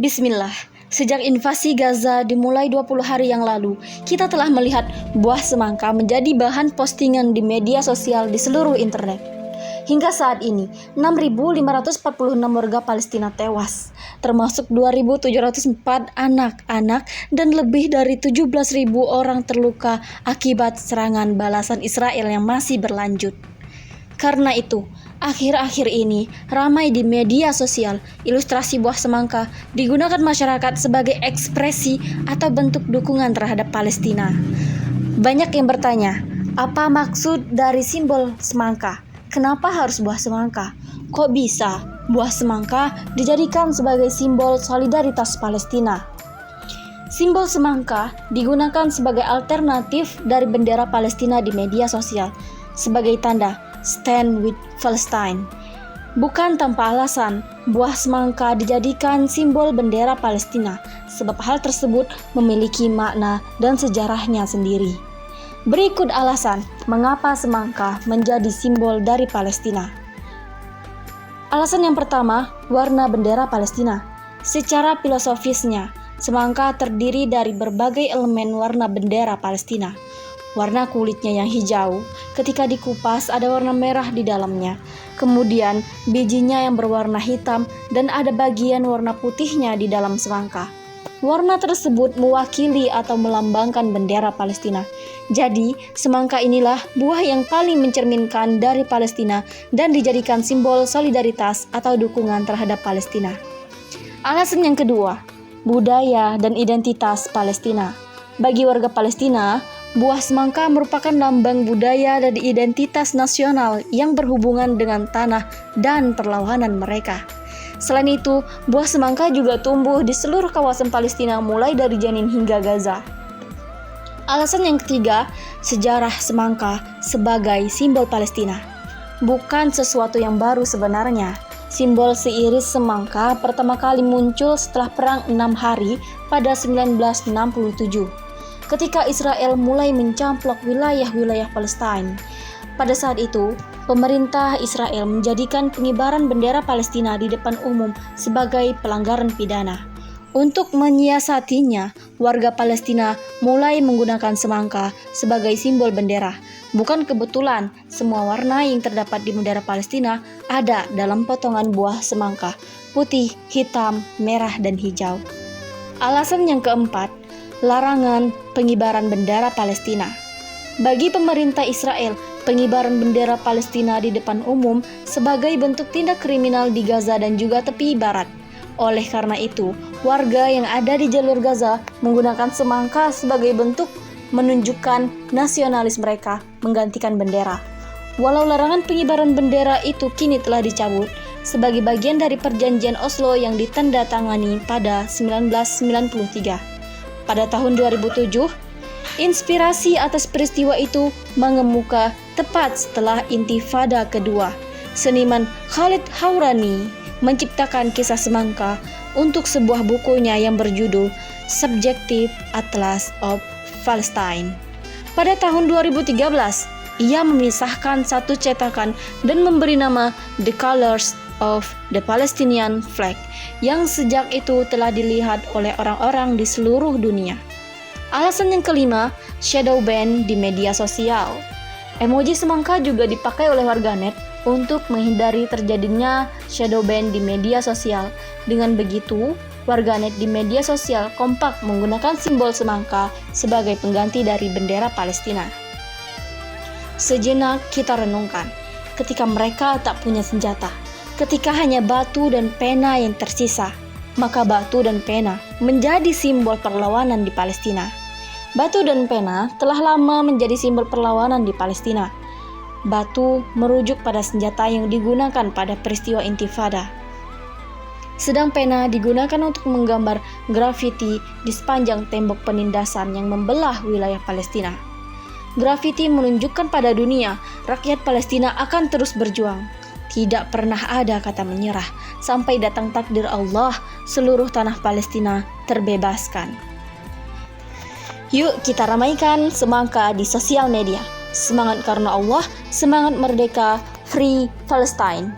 Bismillah, sejak invasi Gaza dimulai 20 hari yang lalu, kita telah melihat buah semangka menjadi bahan postingan di media sosial di seluruh internet. Hingga saat ini, 6.546 warga Palestina tewas, termasuk 2.704 anak-anak dan lebih dari 17.000 orang terluka akibat serangan balasan Israel yang masih berlanjut. Karena itu, akhir-akhir ini ramai di media sosial ilustrasi buah semangka digunakan masyarakat sebagai ekspresi atau bentuk dukungan terhadap Palestina. Banyak yang bertanya, apa maksud dari simbol semangka? Kenapa harus buah semangka? Kok bisa buah semangka dijadikan sebagai simbol solidaritas Palestina? Simbol semangka digunakan sebagai alternatif dari bendera Palestina di media sosial sebagai tanda Stand with Palestine. Bukan tanpa alasan, buah semangka dijadikan simbol bendera Palestina, sebab hal tersebut memiliki makna dan sejarahnya sendiri. Berikut alasan mengapa semangka menjadi simbol dari Palestina. Alasan yang pertama, warna bendera Palestina. Secara filosofisnya, semangka terdiri dari berbagai elemen warna bendera Palestina. Warna kulitnya yang hijau, ketika dikupas ada warna merah di dalamnya. Kemudian bijinya yang berwarna hitam dan ada bagian warna putihnya di dalam semangka. Warna tersebut mewakili atau melambangkan bendera Palestina. Jadi, semangka inilah buah yang paling mencerminkan dari Palestina dan dijadikan simbol solidaritas atau dukungan terhadap Palestina. Alasan yang kedua, budaya dan identitas Palestina. Bagi warga Palestina, buah semangka merupakan lambang budaya dan identitas nasional yang berhubungan dengan tanah dan perlawanan mereka. Selain itu, buah semangka juga tumbuh di seluruh kawasan Palestina mulai dari Jenin hingga Gaza. Alasan yang ketiga, sejarah semangka sebagai simbol Palestina. Bukan sesuatu yang baru sebenarnya. Simbol seiris semangka pertama kali muncul setelah Perang 6 Hari pada 1967. Ketika Israel mulai mencamplok wilayah-wilayah Palestina. Pada saat itu, pemerintah Israel menjadikan pengibaran bendera Palestina di depan umum sebagai pelanggaran pidana. Untuk menyiasatinya, warga Palestina mulai menggunakan semangka sebagai simbol bendera. Bukan kebetulan, semua warna yang terdapat di bendera Palestina ada dalam potongan buah semangka, putih, hitam, merah, dan hijau. Alasan yang keempat, larangan pengibaran bendera Palestina. Bagi pemerintah Israel, pengibaran bendera Palestina di depan umum sebagai bentuk tindak kriminal di Gaza dan juga tepi barat. Oleh karena itu, warga yang ada di jalur Gaza menggunakan semangka sebagai bentuk menunjukkan nasionalis mereka menggantikan bendera. Walau larangan pengibaran bendera itu kini telah dicabut sebagai bagian dari perjanjian Oslo yang ditandatangani pada 1993. Pada tahun 2007, inspirasi atas peristiwa itu mengemuka tepat setelah Intifada kedua. Seniman Khalid Howrani menciptakan kisah semangka untuk sebuah bukunya yang berjudul Subjective Atlas of Palestine. Pada tahun 2013, ia memisahkan satu cetakan dan memberi nama The Colors of the Palestinian Flag, yang sejak itu telah dilihat oleh orang-orang di seluruh dunia. Alasan yang kelima, shadow ban di media sosial. Emoji semangka juga dipakai oleh warganet untuk menghindari terjadinya shadow ban di media sosial. Dengan begitu, warganet di media sosial kompak menggunakan simbol semangka sebagai pengganti dari bendera Palestina. Sejenak kita renungkan, ketika mereka tak punya senjata, ketika hanya batu dan pena yang tersisa, maka batu dan pena menjadi simbol perlawanan di Palestina. Batu dan pena telah lama menjadi simbol perlawanan di Palestina. Batu merujuk pada senjata yang digunakan pada peristiwa Intifada. Sedang pena digunakan untuk menggambar grafiti di sepanjang tembok penindasan yang membelah wilayah Palestina. Grafiti menunjukkan pada dunia, rakyat Palestina akan terus berjuang. Tidak pernah ada kata menyerah, sampai datang takdir Allah, seluruh tanah Palestina terbebaskan. Yuk kita ramaikan semangka di sosial media. Semangat karena Allah, semangat merdeka, Free Palestine.